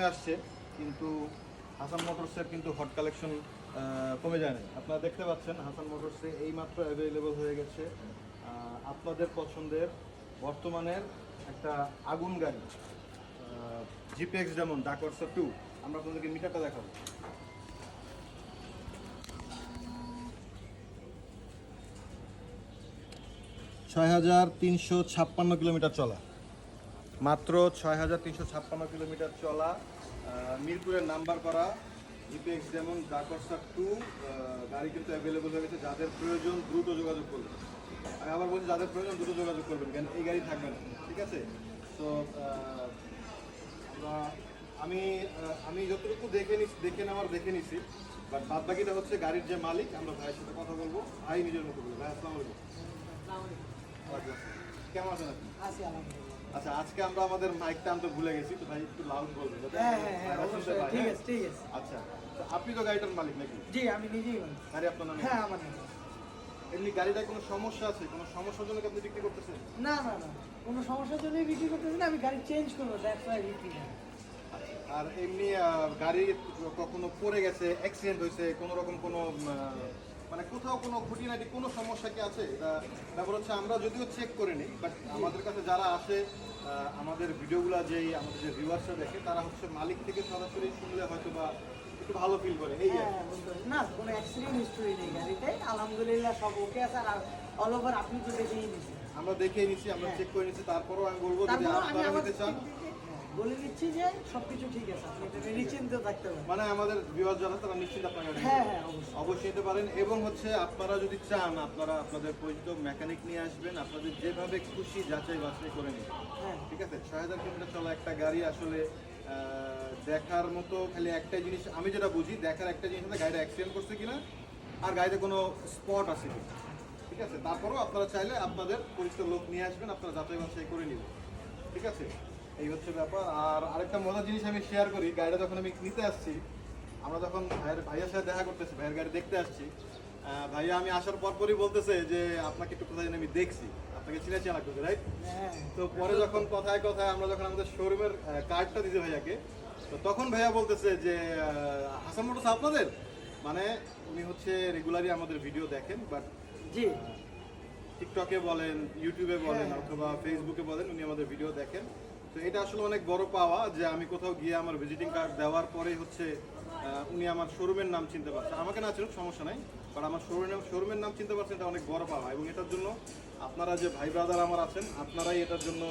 কমে আসছে, কিন্তু হাসান মোটরসের কিন্তু হট কালেকশন কমে যায় না। আপনারা দেখতে পাচ্ছেন হাসান মোটরসে এইমাত্র অ্যাভেলেবল হয়ে গেছে আপনাদের পছন্দের বর্তমানের একটা আগুন গাড়ি জিপিএক্স যেমন ডাকওয়ার্সার 2। আমরা আপনাদেরকে মিটারটা দেখাবো। ৬,৩৫৬ কিলোমিটার চলা, মাত্র ৬,৩৫৬ কিলোমিটার চলা, মিরপুরের নাম্বার করা জিপিএক্স যেমন ডাকওয়ার্সার 2 গাড়ি কিন্তু অ্যাভেলেবল হয়ে গেছে। যাদের প্রয়োজন দ্রুত যোগাযোগ করবেন। আমি আবার বলছি, যাদের প্রয়োজন দ্রুত যোগাযোগ করবেন, কেন এই গাড়ি থাকবে না, ঠিক আছে? তো আমি যতটুকু দেখে নিছি, বাট বাদ বাকিটা হচ্ছে গাড়ির যে মালিক, আমরা ভাইয়ের সাথে কথা বলবো। ভাই নিজের মতো বলবো। ভাই আসসালামু আলাইকুম। কেমন আছেন আপনি? আচ্ছা, আজকে আমরা আমাদের মাইকটা আনতে ভুলে গেছি, তো ভাই একটু লাউড বলবেন। আচ্ছা, আপনি তো গাড়িটার মালিক নাকি? জি, আমি নিজেই মালিক। গাড়ি আপনার নামে? হ্যাঁ, আমার নামে। এমনি গাড়িটায় কোনো সমস্যা আছে? কোনো সমস্যার জন্য কি আপনি বিক্রি করতেছেন? না, কোনো সমস্যার জন্যই বিক্রি করতেছি না, আমি গাড়ি চেঞ্জ করবো, দ্যাটস ওয়াই বিক্রি না। আর এমনি গাড়ি কখনো পড়ে গেছে, অ্যাক্সিডেন্ট হয়েছে, কোনো রকম কোনো মানে কোথাও কোনো খুঁটিনাটি কোনো সমস্যা কি আছে? এটা ব্যাপার হচ্ছে আমরা যদিও চেক করে নিই, বাট আমাদের কাছে যারা আসে আমাদের ভিডিওগুলো যেই আমাদের যে ভিউয়ার্সরা দেখে, তারা হচ্ছে মালিক থেকে সরাসরি শুনলে হয়তো বা একটু ভালো ফিল করে। এই না, কোনো অ্যাক্সিডেন্ট হিস্টরি নেই গাড়িতে, আলহামদুলিল্লাহ সব ওকে আছে। আর অল ওভার আপনি তো দেখেই নিয়েছেন। আমরা দেখেই নিচ্ছি, আমরা চেক করে নিচ্ছি। তারপরও আমি বলবো যদি আপনারা নিতে চান, বলে দিচ্ছি যে সবকিছু ঠিক আছে, আপনি নিশ্চিন্ত থাকতে পারেন। মানে আমাদের ভিউয়ার যারা তারা নিশ্চিত আপনাকে অবশ্যই নিতে পারেন। এবং হচ্ছে আপনারা যদি চান, আপনারা আপনাদের পরিচিত মেকানিক নিয়ে আসবেন, আপনাদের যেভাবে খুশি যাচাই বাছাই করে নিন। ঠিক আছে? ৬,০০০ কিলোমিটার চলা একটা গাড়ি আসলে দেখার মতো খালি একটাই জিনিস আমি যেটা বুঝি, দেখার একটা জিনিস হচ্ছে গাড়িটা অ্যাক্সিডেন্ট করছে কিনা আর গাড়িতে কোনো স্পট আছে কিনা। ঠিক আছে? তারপরেও আপনারা চাইলে আপনাদের পরিচিত লোক নিয়ে আসবেন, আপনারা যাচাই বাছাই করে নেবেন। ঠিক আছে? এই হচ্ছে ব্যাপার। আর আরেকটা মজার জিনিস আমি শেয়ার করি, গাড়িটা যখন আমি নিতে আসছি, আমরা যখন ভাইয়ের সাথে দেখা করতেছি, ভাইয়ের গাড়ি দেখতে আসছি, ভাইয়া আমি আসার পরই বলতেছে যে আপনাকে একটু কোথায় আমি দেখছি, আপনাকে চিনাচি লাগতেছে, রাইট? তো পরে যখন কথায় আমরা যখন আমাদের শোরুমের কার্ডটা দিতে ভাইয়াকে, তো তখন ভাইয়া বলতেছে যে হাসান মোটরস আপনাদের, মানে উনি হচ্ছে রেগুলারই আমাদের ভিডিও দেখেন, বাট জি টিকটকে বলেন, ইউটিউবে বলেন, অথবা ফেসবুকে বলেন, উনি আমাদের ভিডিও দেখেন। তো এটা আসলে অনেক বড় পাওয়া যে আমি কোথাও গিয়ে আমার ভিজিটিং কার্ড দেওয়ার পরেই হচ্ছে উনি আমার শোরুমের নাম চিনতে পারছেন। আমাকে না চিনুক, সমস্যা নাই, বাট আমার শোরুমের নাম চিনতে পারছেন, এটা অনেক বড় পাওয়া। এবং এটার জন্য আপনারা যে ভাই ব্রাদার আমার আছেন, আপনারাই এটার জন্য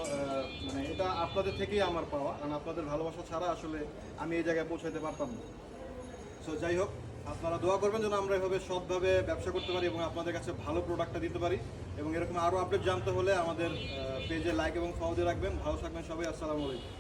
মানে এটা আপনাদের থেকেই আমার পাওয়া, কারণ আপনাদের ভালোবাসা ছাড়া আসলে আমি এই জায়গায় পৌঁছাতে পারতাম না। সো যাই হোক, আপনারা দোয়া করবেন যেন আমরা এভাবে সৎভাবে ব্যবসা করতে পারি এবং আপনাদের কাছে ভালো প্রোডাক্টটা দিতে পারি। এবং এরকম আরও আপডেট জানতে হলে আমাদের পেজে লাইক এবং ফলো দিয়ে রাখবেন। ভালো থাকবেন সবাই। আসসালামু আলাইকুম।